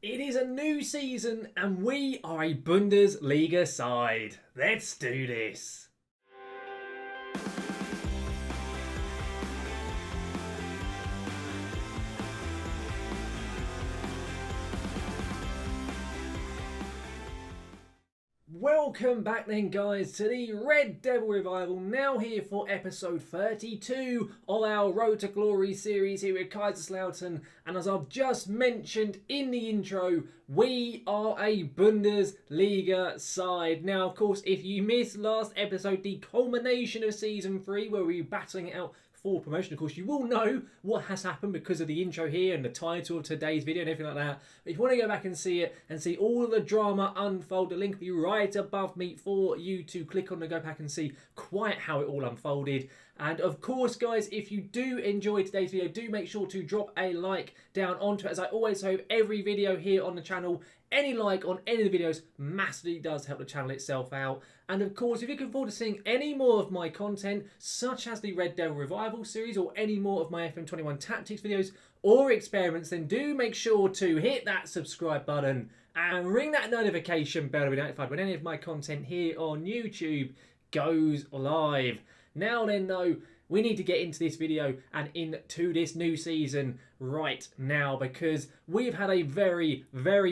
It is a new season and we are a Bundesliga side. Let's do this. Welcome back then guys to the Red Devil Revival, now here for episode 32 of our Road to Glory series here at Kaiserslautern, and as I've just mentioned in the intro, we are a Bundesliga side. Now of course, if you missed last episode, the culmination of season 3 where we were battling it out for promotion, of course you will know what has happened because of the intro here and the title of today's video and everything like that. But if you want to go back and see it and see all of the drama unfold, the link will be right above me for you to click on and go back and see quite how it all unfolded. And of course guys, if you do enjoy today's video, do make sure to drop a like down onto it. As I always say, every video here on the channel, any like on any of the videos massively does help the channel itself out. And of course, if you're looking forward to seeing any more of my content, such as the Red Devil Revival series or any more of my FM21 tactics videos or experiments, then do make sure to hit that subscribe button and ring that notification bell to be notified when any of my content here on YouTube goes live. Now then though, we need to get into this video and into this new season right now, because we've had a very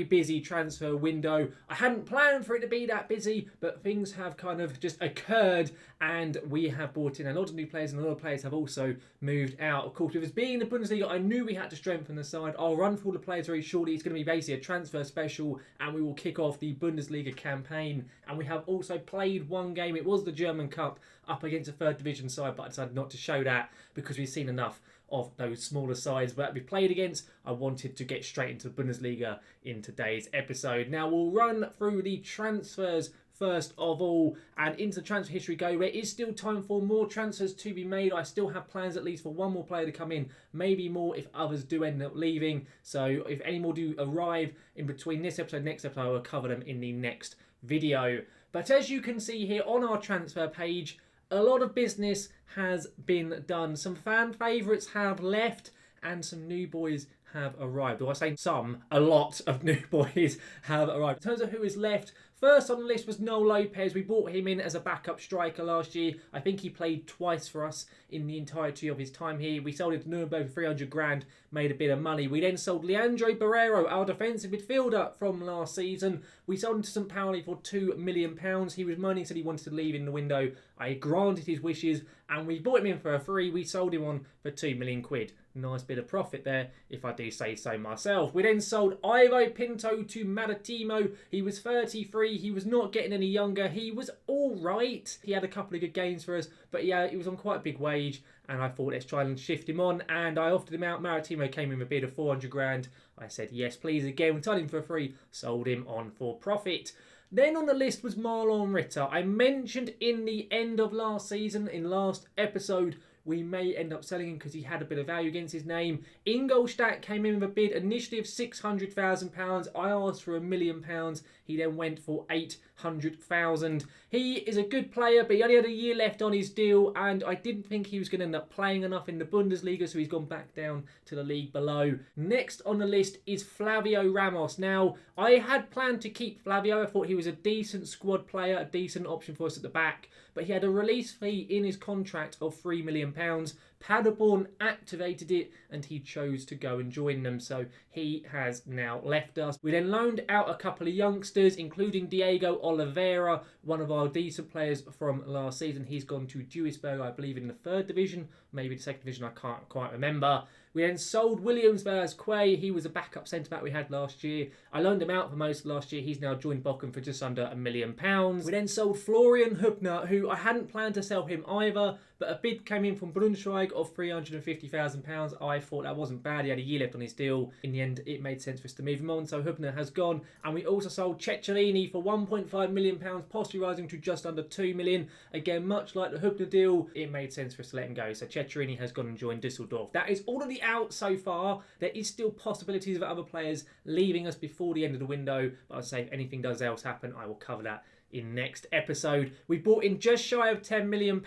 busy transfer window. I hadn't planned for it to be that busy, but things have kind of just occurred and we have brought in a lot of new players and a lot of players have also moved out. Of course, with us being the Bundesliga, I knew we had to strengthen the side. I'll run through all the players very shortly. It's going to be basically a transfer special and we will kick off the Bundesliga campaign. And we have also played one game. It was the German Cup up against a third division side, but I decided not to show that because we've seen enough of those smaller sides that we played against. I wanted to get straight into the Bundesliga in today's episode. Now we'll run through the transfers first of all, and into the transfer history go. There is still time for more transfers to be made. I still have plans at least for one more player to come in, maybe more if others do end up leaving. So if any more do arrive in between this episode and next episode, I will cover them in the next video. But as you can see here on our transfer page, a lot of business has been done. Some fan favourites have left and some new boys have arrived. Or I say some, a lot of new boys have arrived. In terms of who is left, first on the list was Noel Lopez. We brought him in as a backup striker last year. I think he played twice for us in the entirety of his time here. We sold him to Nuremberg for 300 grand, made a bit of money. We then sold Leandro Barreiro, our defensive midfielder from last season. We sold him to St. Pauli for £2 million. He was moaning, said he wanted to leave in the window. I granted his wishes and we bought him in for a free. We sold him on for £2 million. Nice bit of profit there, if I do say so myself. We then sold Ivo Pinto to Maritimo. He was 33. He was not getting any younger. He was all right. He had a couple of good games for us, but yeah, he was on quite a big wage. And I thought, let's try and shift him on. And I offered him out. Maritimo came in with a bid of 400 grand. I said, yes, please. Again, we sold him for free. Sold him on for profit. Then on the list was Marlon Ritter. I mentioned in the end of last season, in last episode, we may end up selling him because he had a bit of value against his name. Ingolstadt came in with a bid initially of £600,000. I asked for £1 million. He then went for £800,000. He is a good player, but he only had a year left on his deal, and I didn't think he was going to end up playing enough in the Bundesliga, so he's gone back down to the league below. Next on the list is Flavio Ramos. Now, I had planned to keep Flavio. I thought he was a decent squad player, a decent option for us at the back, but he had a release fee in his contract of £3 million. Paderborn activated it and he chose to go and join them, so he has now left us. We then loaned out a couple of youngsters, including Diego Oliveira, one of our decent players from last season. He's gone to Duisburg, I believe, in the third division, maybe the second division, I can't quite remember. We then sold Williams Velasquez. He was a backup centre-back we had last year. I loaned him out for most of last year. He's now joined Bochum for just under £1 million. We then sold Florian Hübner, who I hadn't planned to sell him either, but a bid came in from Braunschweig of £350,000. I thought that wasn't bad. He had a year left on his deal. In the end, it made sense for us to move him on, so Hübner has gone. And we also sold Ceccherini for £1.5 million, possibly rising to just under £2 million. Again, much like the Hübner deal, it made sense for us to let him go. So Ceccherini has gone and joined Düsseldorf. That is all of the out so far. There is still possibilities of other players leaving us before the end of the window, but I'd say if anything does else happen, I will cover that in next episode. We bought in just shy of £10 million.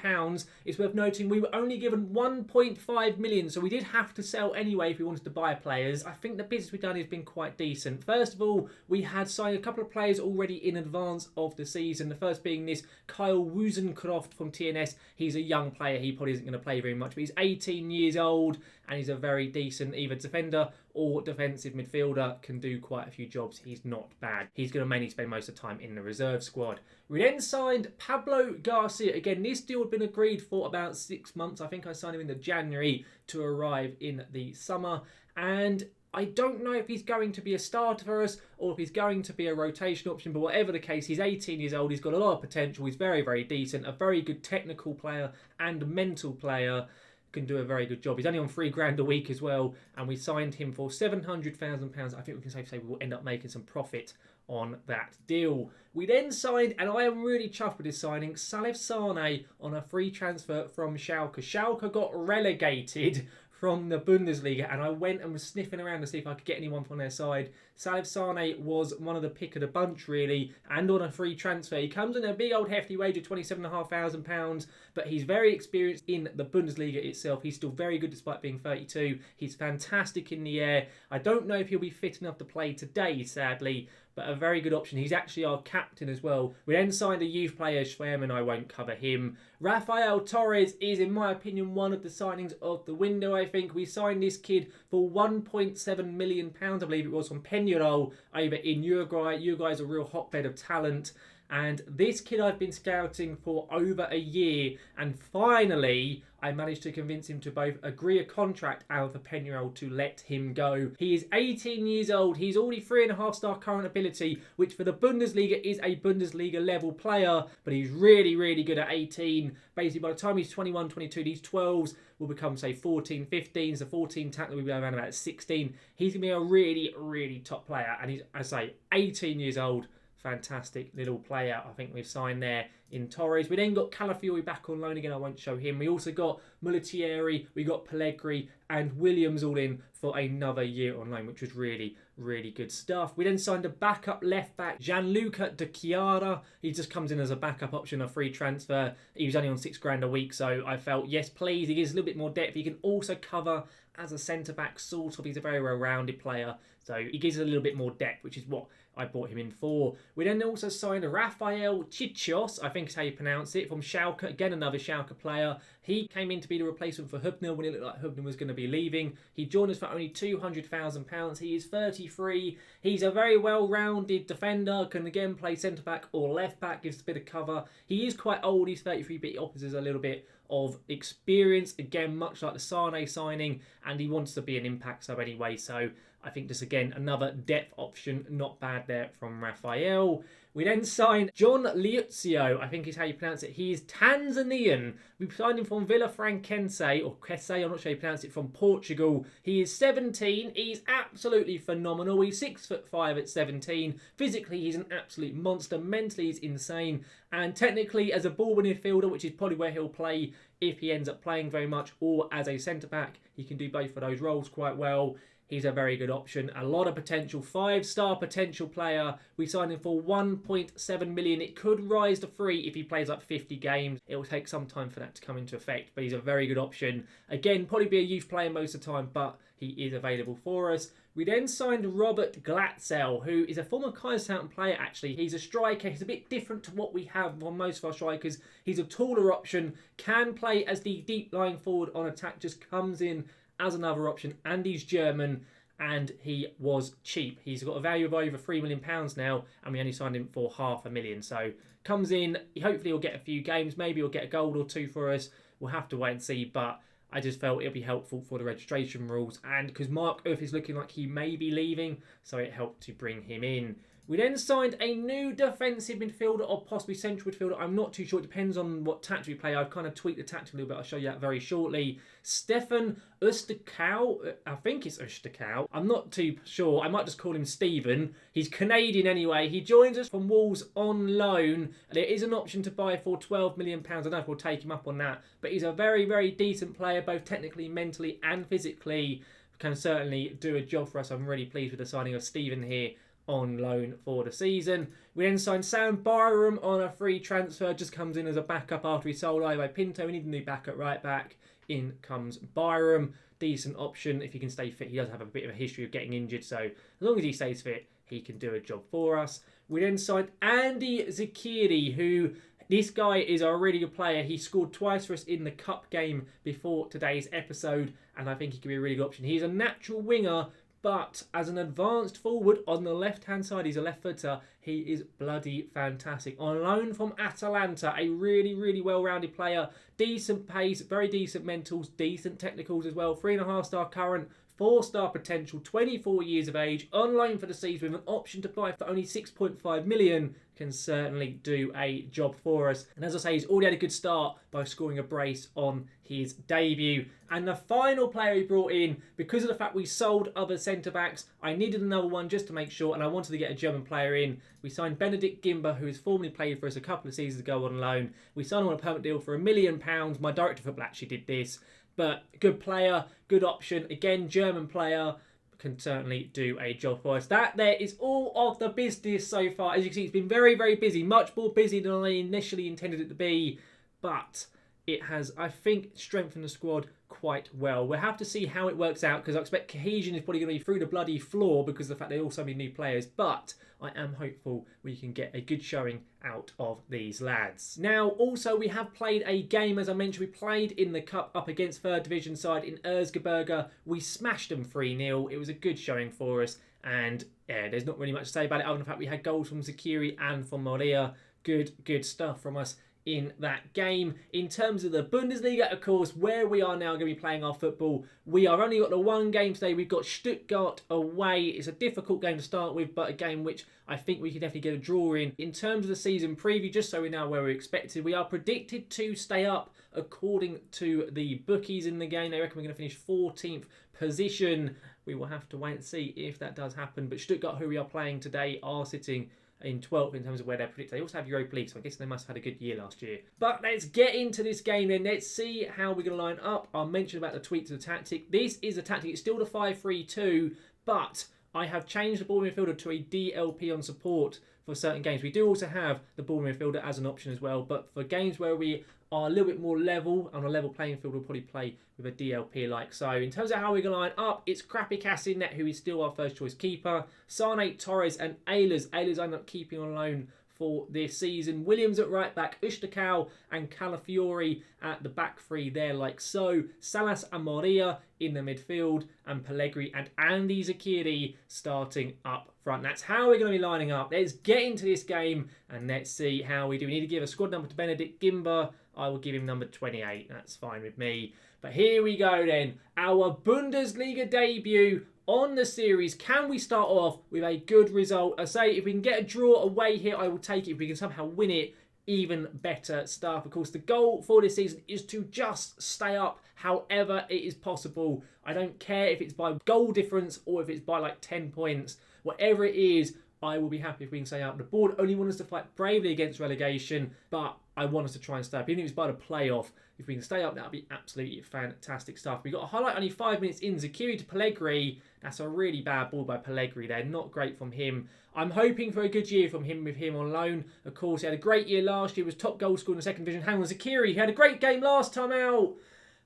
It's worth noting we were only given 1.5 million, so we did have to sell anyway if we wanted to buy players. I think the business we've done has been quite decent. First of all, we had signed a couple of players already in advance of the season. The first being this Kyle Woozen from TNS. He's a young player. He probably isn't going to play very much, but he's 18 years old and he's a very decent either defender or defensive midfielder, can do quite a few jobs. He's not bad. He's going to mainly spend most of the time in the reserve squad. We then signed Pablo Garcia. Again, this deal had been agreed for about 6 months. I think I signed him in the January to arrive in the summer. And I don't know if he's going to be a starter for us or if he's going to be a rotation option, but whatever the case, he's 18 years old. He's got a lot of potential. He's very, very decent. A very good technical player and mental player. Can do a very good job. He's only on £3,000 a week as well, and we signed him for £700,000. I think we can safely say we will end up making some profit on that deal. We then signed, and I am really chuffed with this signing, Salif Sane on a free transfer from Schalke. Schalke got relegated from the Bundesliga, and I went and was sniffing around to see if I could get anyone from their side. Salif Sane was one of the pick of the bunch, really, and on a free transfer. He comes in a big old hefty wage of £27,500, but he's very experienced in the Bundesliga itself. He's still very good despite being 32. He's fantastic in the air. I don't know if he'll be fit enough to play today, sadly, but a very good option. He's actually our captain as well. We then signed a youth player, Schwem, and I won't cover him. Rafael Torres is, in my opinion, one of the signings of the window, I think. We signed this kid for £1.7 million, I believe it was, from Peñarol over in Uruguay. Uruguay is a real hotbed of talent. And this kid I've been scouting for over a year, and finally I managed to convince him to both agree a contract out for Peñarol to let him go. He is 18 years old. He's already 3.5-star current ability, which for the Bundesliga is a Bundesliga level player, but he's really, really good at 18. Basically, by the time he's 21, 22, these 12s will become, say, 14, 15s. The 14 tackler will be around about 16. He's going to be a really, really top player, and he's, I say, 18 years old. Fantastic little player I think we've signed there in Torres. We then got Calafiori back on loan again. I won't show him. We also got Mulletieri, we got Pellegrini and Williams all in for another year on loan, which was really, really good stuff. We then signed a backup left back, Gianluca De Chiara. He just comes in as a backup option, a free transfer. He was only on £6,000 a week, so I felt, yes, please. He gives a little bit more depth. He can also cover as a centre-back, sort of. He's a very well-rounded player, so he gives a little bit more depth, which is what I bought him in for. We then also signed Rafael Chichos, I think is how you pronounce it, from Schalke. Again, another Schalke player. He came in to be the replacement for Hübner when it looked like Hübner was going to be leaving. He joined us for only £200,000. He is 33. He's a very well-rounded defender, can again play centre-back or left-back, gives a bit of cover. He is quite old, he's 33, but he offers us a little bit of experience. Again, much like the Sane signing, and he wants to be an impact sub anyway, so I think just again another depth option, not bad there from Rafael. We then signed John Liuzio, I think is how you pronounce it. He is Tanzanian. We signed him from Villafranquense, or Quesse, I'm not sure how you pronounce it, from Portugal. He is 17. He's absolutely phenomenal. He's 6'5" at 17. Physically, he's an absolute monster. Mentally, he's insane. And technically, as a ball-winning midfielder, which is probably where he'll play if he ends up playing very much, or as a centre-back, he can do both of those roles quite well. He's a very good option. A lot of potential. 5-star potential player. We signed him for £1.7 million. It could rise to 3 if he plays like 50 games. It will take some time for that to come into effect, but he's a very good option. Again, probably be a youth player most of the time, but he is available for us. We then signed Robert Glatzel, who is a former Kaiserslautern player, actually. He's a striker. He's a bit different to what we have on most of our strikers. He's a taller option, can play as the deep lying forward on attack, just comes in as another option, and he's German, and he was cheap. He's got a value of over £3 million now, and we only signed him for £500,000. So comes in, hopefully he'll get a few games, maybe he'll get a goal or two for us. We'll have to wait and see, but I just felt it'll be helpful for the registration rules, and because Mark Uth is looking like he may be leaving, so it helped to bring him in. We then signed a new defensive midfielder or possibly central midfielder. I'm not too sure. It depends on what tactic we play. I've kind of tweaked the tactic a little bit. I'll show you that very shortly. Stefan Österkau. I think it's Österkau. I'm not too sure. I might just call him Stephen. He's Canadian anyway. He joins us from Wolves on loan. There is an option to buy for £12 million. I don't know if we'll take him up on that. But he's a very, very decent player, both technically, mentally and physically. Can certainly do a job for us. I'm really pleased with the signing of Stephen here on loan for the season. We then signed Sam Byram on a free transfer, just comes in as a backup after we sold Ivo Pinto. We need a new backup right back. In comes Byram. Decent option if he can stay fit. He does have a bit of a history of getting injured, so as long as he stays fit, he can do a job for us. We then signed Andy Zakiri, who... This guy is a really good player. He scored twice for us in the cup game before today's episode, and I think he could be a really good option. He's a natural winger, but as an advanced forward on the left-hand side, he's a left footer. He is bloody fantastic. On loan from Atalanta, a really, really well-rounded player. Decent pace, very decent mentals, decent technicals as well. 3.5-star current, 4-star potential, 24 years of age, on loan for the season with an option to buy for only 6.5 million. Can certainly do a job for us. And as I say, he's already had a good start by scoring a brace on his debut. And the final player he brought in, because of the fact we sold other centre-backs, I needed another one just to make sure, and I wanted to get a German player in. We signed Benedikt Gimber, who has formerly played for us a couple of seasons ago on loan. We signed him on a permanent deal for £1 million. My director of football actually did this. But good player, good option. Again, German player. Can certainly do a job for us. That there is all of the business so far. As you can see, it's been very, very busy. Much more busy than I initially intended it to be. But it has, I think, strengthened the squad quite well. We'll have to see how it works out, because I expect cohesion is probably going to be through the bloody floor because of the fact they also need new players. But I am hopeful we can get a good showing out of these lads. Now, also, we have played a game, as I mentioned. We played in the Cup up against 3rd Division side in Erzgebirge. We smashed them 3-0. It was a good showing for us. And yeah, there's not really much to say about it other than the fact we had goals from Zakiri and from Moria. Good stuff from us in that game. In terms of the Bundesliga, of course, where we are now going to be playing our football, we are only got the one game today. We've got Stuttgart away. It's a difficult game to start with, but a game which I think we could definitely get a draw in. In terms of the season preview, just so we know where we're expected, we are predicted to stay up according to the bookies in the game. They reckon we're going to finish 14th position. We will have to wait and see if that does happen. But Stuttgart, who we are playing today, are sitting in 12th in terms of where they're predicted. They also have Europa League, so I guess they must have had a good year last year. But let's get into this game then. Let's see how we're going to line up. I'll mention about the tweak to the tactic. This is a tactic. It's still the 5-3-2, but I have changed the ball midfielder to a DLP on support for certain games. We do also have the ball midfielder as an option as well, but for games where we are a little bit more level, on a level playing field, we'll probably play with a DLP like so. In terms of how we're going to line up, it's Krapikas in net, who is still our first choice keeper. Sane, Torres and Ehlers. Ehlers I end up keeping on loan for this season. Williams at right back, Ustakal and Calafiori at the back three there like so. Salas and Moria in the midfield, and Pellegrini and Andy Zakiri starting up front. That's how we're going to be lining up. Let's get into this game and let's see how we do. We need to give a squad number to Benedikt Gimber. I will give him number 28. That's fine with me. But here we go then. Our Bundesliga debut on the series. Can we start off with a good result? I say if we can get a draw away here, I will take it. If we can somehow win it, even better stuff. Of course, the goal for this season is to just stay up however it is possible. I don't care if it's by goal difference or if it's by like 10 points. Whatever it is, I will be happy if we can stay up. The board only want us to fight bravely against relegation, but I want us to try and stay up. Even if it's by the playoff, if we can stay up, that would be absolutely fantastic stuff. We got a highlight only 5 minutes in. Zakiri to Pellegrini. That's a really bad ball by Pellegrini there. Not great from him. I'm hoping for a good year from him with him on loan. Of course, he had a great year last year. He was top goal scorer in the 2nd division. Hang on, Zakiri. He had a great game last time out.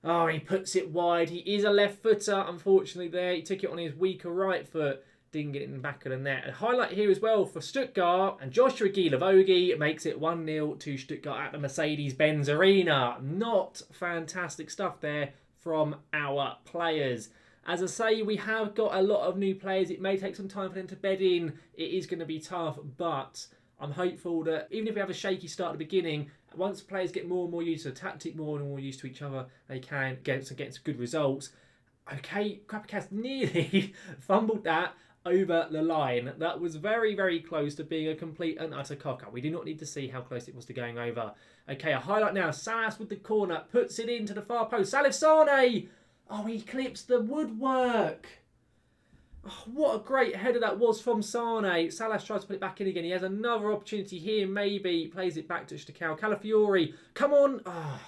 Oh, he puts it wide. He is a left footer, unfortunately, there. He took it on his weaker right foot. Didn't get it in the back of the net. A highlight here as well for Stuttgart. And Joshua Gilavogi makes it 1-0 to Stuttgart at the Mercedes-Benz Arena. Not fantastic stuff there from our players. As I say, we have got a lot of new players. It may take some time for them to bed in. It is going to be tough, but I'm hopeful that even if we have a shaky start at the beginning, once players get more and more used to the tactic, more and more used to each other, they can get some good results. Okay, Krapikas nearly fumbled that over the line. That was very, very close to being a complete and utter cock-up. We do not need to see how close it was to going over. Okay, a highlight now. Salas with the corner. Puts it into the far post. Salif Sane! Oh, he clips the woodwork. Oh, what a great header that was from Sane. Salas tries to put it back in again. He has another opportunity here. Maybe plays it back to Ustakal. Calafiori. Come on. Oh,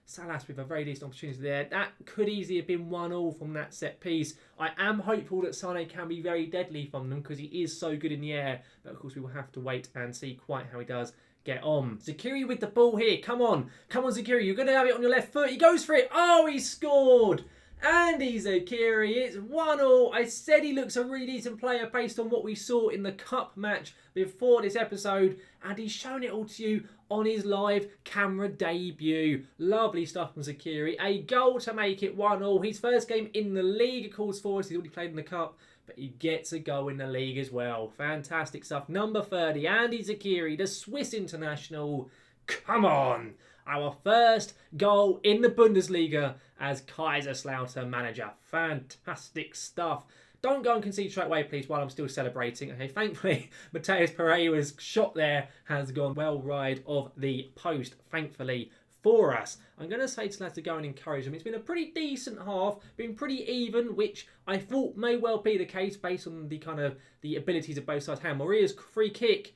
Salas with a very decent opportunity there. That could easily have been 1-1 from that set piece. I am hopeful that Sane can be very deadly from them because he is so good in the air. But of course we will have to wait and see quite how he does get on. Zakiri with the ball here. Come on. Come on, Zakiri. You're going to have it on your left foot. He goes for it. Oh, he scored. Andy Zakiri, it's 1-1. I said he looks a really decent player based on what we saw in the cup match before this episode, and he's shown it all to you on his live camera debut. Lovely stuff from Zakiri. A goal to make it 1-1. His first game in the league, of course, for us. He's already played in the cup, but he gets a goal in the league as well. Fantastic stuff. Number 30, Andy Zakiri, the Swiss international. Come on. Our first goal in the Bundesliga as Kaiserslautern manager. Fantastic stuff. Don't go and concede straight away, please, while I'm still celebrating. Okay, thankfully, Mateus Pereira's shot there has gone well wide of the post, thankfully, for us. I'm going to say to lads to go and encourage them. It's been a pretty decent half, been pretty even, which I thought may well be the case based on the kind of the abilities of both sides. Maria's free kick.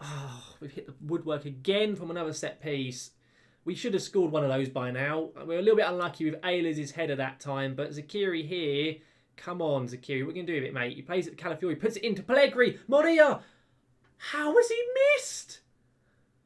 Oh, we've hit the woodwork again from another set piece. We should have scored one of those by now. We're a little bit unlucky with Ayler's header that time, but Zakiri here. Come on, Zakiri. What are you going to do with it, mate? He plays it to Calafiori, puts it into Pellegrini. Moria! How has he missed?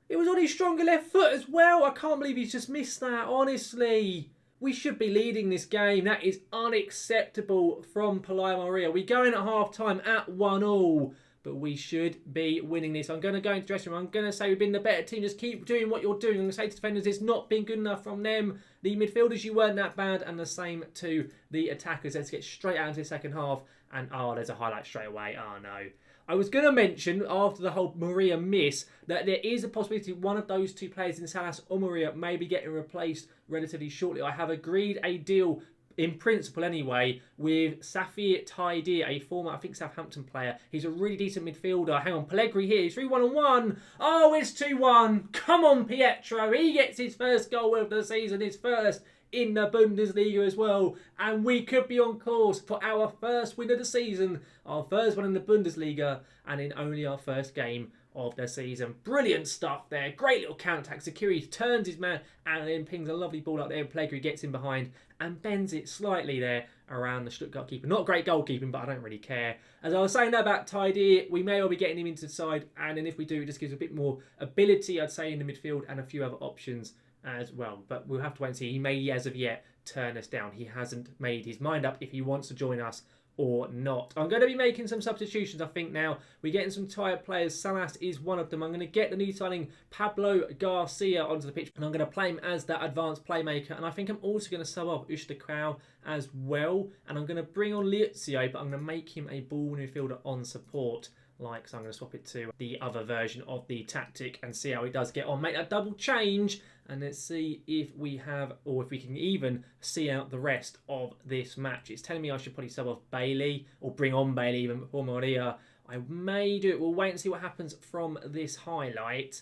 It was on his stronger left foot as well. I can't believe he's just missed that, honestly. We should be leading this game. That is unacceptable from Pelayo Maria. We go in at half-time at 1-1. But we should be winning this. I'm going to go into the dressing room. I'm going to say we've been the better team. Just keep doing what you're doing. I'm going to say to defenders, it's not been good enough from them. The midfielders, you weren't that bad. And the same to the attackers. Let's get straight out into the second half. And, oh, there's a highlight straight away. Oh, no. I was going to mention, after the whole Maria miss, that there is a possibility one of those two players in Salas or Maria may be getting replaced relatively shortly. I have agreed a deal, in principle anyway, with Safir Taidi, a former, I think, Southampton player. He's a really decent midfielder. Hang on, Pellegrini here. He's 3-1-1. Oh, it's 2-1. Come on, Pietro. He gets his first goal of the season, his first in the Bundesliga as well. And we could be on course for our first win of the season, our first one in the Bundesliga, and in only our first game of the season. Brilliant stuff there. Great little counter-attack. Zakiri turns his man and then pings a lovely ball up there. Pellegrini gets in behind and bends it slightly there around the Stuttgart keeper. Not great goalkeeping, but I don't really care. As I was saying there about Tidy, we may well be getting him into the side, and then if we do, it just gives a bit more ability, I'd say, in the midfield and a few other options as well. But we'll have to wait and see. He may, as of yet, turn us down. He hasn't made his mind up if he wants to join us or not. I'm going to be making some substitutions, I think, now. We're getting some tired players. Salas is one of them. I'm going to get the new signing Pablo Garcia onto the pitch, and I'm going to play him as that advanced playmaker. And I think I'm also going to sub off Ustakau as well. And I'm going to bring on Liuzio, but I'm going to make him a ball midfielder on support. So I'm going to swap it to the other version of the tactic and see how he does get on. Make that double change, and let's see if we have, or if we can even see out the rest of this match. It's telling me I should probably sub off Bailey, or bring on Bailey even before Maria. I may do it. We'll wait and see what happens from this highlight.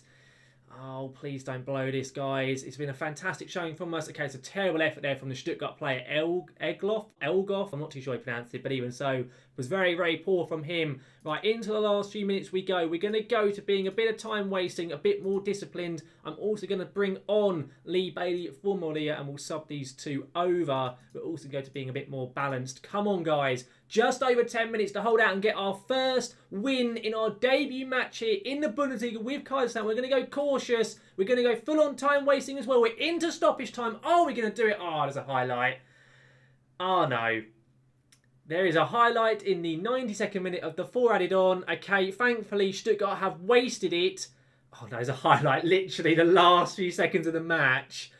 Oh, please don't blow this, guys. It's been a fantastic showing from us. Okay, it's a terrible effort there from the Stuttgart player, Elgoff. I'm not too sure I pronounced it, but even so, it was very, very poor from him. Right, into the last few minutes we go. We're going to go to being a bit of time wasting, a bit more disciplined. I'm also going to bring on Lee Bailey for Maria, and we'll sub these two over. We'll also go to being a bit more balanced. Come on, guys. Just over 10 minutes to hold out and get our first win in our debut match here in the Bundesliga with Kaiserslautern. We're going to go cautious. We're going to go full on time wasting as well. We're into stoppage time. Oh, we're going to do it. Oh, there's a highlight. Oh, no. There is a highlight in the 92nd minute of the 4 added on. Okay, thankfully Stuttgart have wasted it. Oh, no, there's a highlight literally the last few seconds of the match.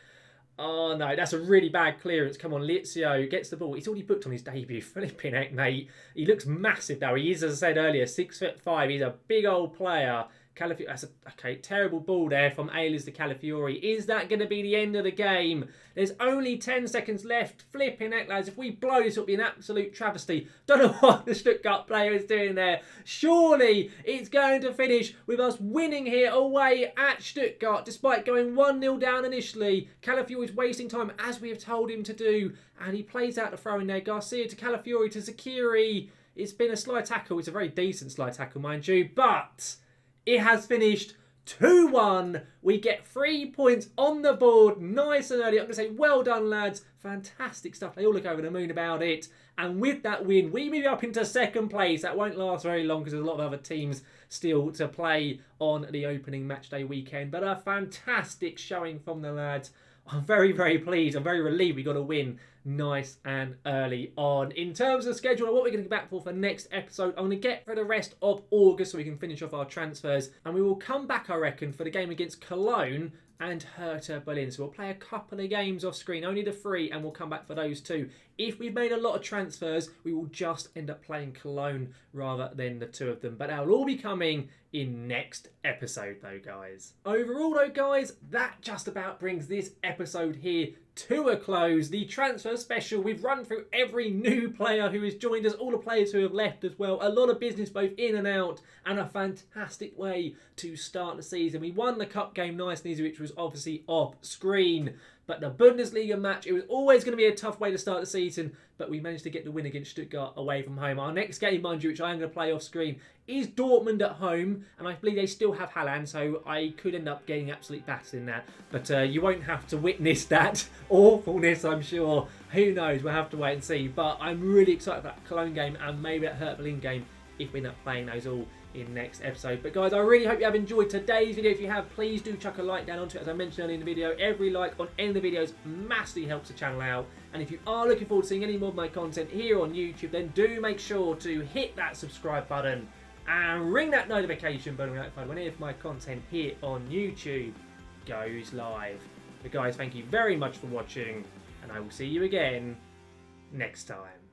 Oh, no, that's a really bad clearance. Come on, Liuzio gets the ball. He's already booked on his debut. Flipping heck, mate. He looks massive, though. He is, as I said earlier, 6'5". He's a big old player. That's a terrible ball there from Ayler's to Calafiori. Is that going to be the end of the game? There's only 10 seconds left. Flipping heck, lads. If we blow this, it'll be an absolute travesty. Don't know what the Stuttgart player is doing there. Surely it's going to finish with us winning here away at Stuttgart, despite going 1-0 down initially. Calafiori's wasting time, as we have told him to do. And he plays out the throw in there. Garcia to Calafiori to Zakiri. It's been a slide tackle. It's a very decent slide tackle, mind you. But it has finished 2-1. We get 3 points on the board, nice and early. I'm going to say well done, lads. Fantastic stuff. They all look over the moon about it. And with that win, we move up into second place. That won't last very long because there's a lot of other teams still to play on the opening matchday weekend. But a fantastic showing from the lads. I'm very, very pleased. I'm very relieved we got a win nice and early on. In terms of schedule and what we're going to get back for next episode, I'm going to get for the rest of August so we can finish off our transfers. And we will come back, I reckon, for the game against Cologne and Hertha Berlin. So we'll play a couple of games off screen, only the 3, and we'll come back for those 2. If we've made a lot of transfers, we will just end up playing Cologne rather than the 2 of them. But that will all be coming in next episode though, guys. Overall though, guys, that just about brings this episode here to a close. The transfer special, we've run through every new player who has joined us, all the players who have left as well. A lot of business both in and out, and a fantastic way to start the season. We won the cup game nice and easy, which was obviously off screen. But the Bundesliga match, it was always going to be a tough way to start the season, but we managed to get the win against Stuttgart away from home. Our next game, mind you, which I am going to play off screen, is Dortmund at home, and I believe they still have Haaland, so I could end up getting absolute battered in that. But you won't have to witness that awfulness, I'm sure. Who knows? We'll have to wait and see. But I'm really excited for that Cologne game and maybe that Hertha Berlin game if we end up playing those all in next episode. But guys, I really hope you have enjoyed today's video. If you have, please do chuck a like down onto it. As I mentioned earlier in the video, every like on any of the videos massively helps the channel out. And if you are looking forward to seeing any more of my content here on YouTube, then do make sure to hit that subscribe button and ring that notification button to be notified whenever my content here on YouTube goes live. But guys, thank you very much for watching, and I will see you again next time.